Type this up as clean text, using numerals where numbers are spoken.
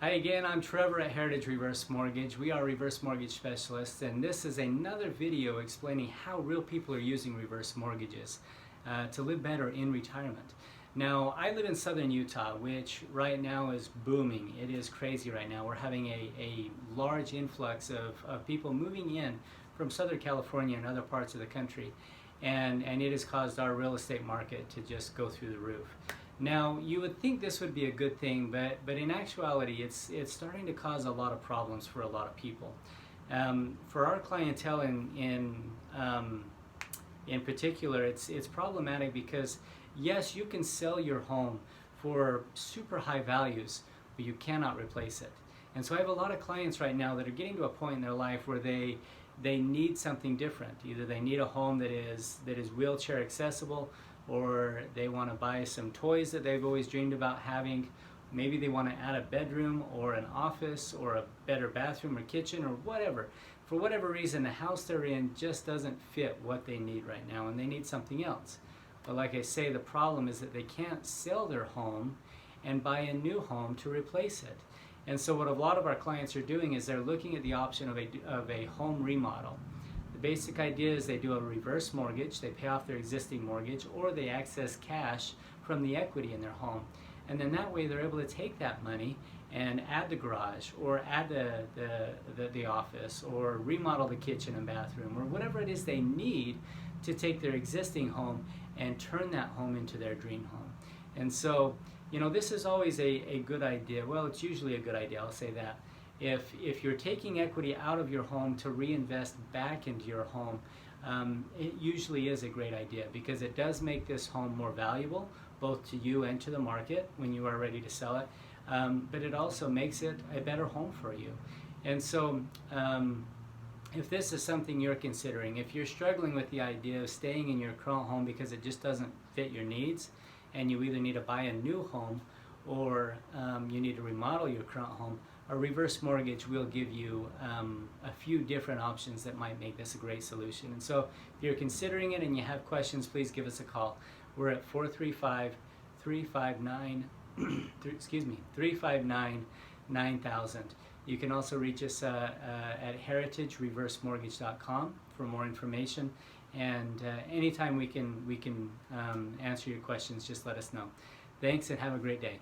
Hi again, I'm Trevor at Heritage Reverse Mortgage. We are reverse mortgage specialists, and this is another video explaining how real people are using reverse mortgages to live better in retirement. Now, I live in southern Utah, which right now is booming. It is crazy right now. We're having a large influx of people moving in from Southern California and other parts of the country, and it has caused our real estate market to just go through the roof. Now, you would think this would be a good thing, but in actuality, it's starting to cause a lot of problems for a lot of people. For our clientele in particular, it's problematic because, yes, you can sell your home for super high values, but you cannot replace it. And so I have a lot of clients right now that are getting to a point in their life where they need something different. Either they need a home that is wheelchair accessible, or they want to buy some toys that they've always dreamed about having. Maybe they want to add a bedroom or an office or a better bathroom or kitchen or whatever. For whatever reason, the house they're in just doesn't fit what they need right now, and they need something else. But like I say, the problem is that they can't sell their home and buy a new home to replace it. And so what a lot of our clients are doing is they're looking at the option of a home remodel. The basic idea is they do a reverse mortgage, they pay off their existing mortgage, or they access cash from the equity in their home. And then that way they're able to take that money and add the garage, or add the office, or remodel the kitchen and bathroom, or whatever it is they need to take their existing home and turn that home into their dream home. And so, you know, this is always a good idea. Well, it's usually a good idea, I'll say that. If you're taking equity out of your home to reinvest back into your home, it usually is a great idea, because it does make this home more valuable, both to you and to the market when you are ready to sell it, but it also makes it a better home for you. And so if this is something you're considering, if you're struggling with the idea of staying in your current home because it just doesn't fit your needs, and you either need to buy a new home or you need to remodel your current home, a reverse mortgage will give you a few different options that might make this a great solution. And so if you're considering it and you have questions, please give us a call. We're at 435-359-9000. You can also reach us at heritagereversemortgage.com for more information. And anytime we can answer your questions, just let us know. Thanks, and have a great day.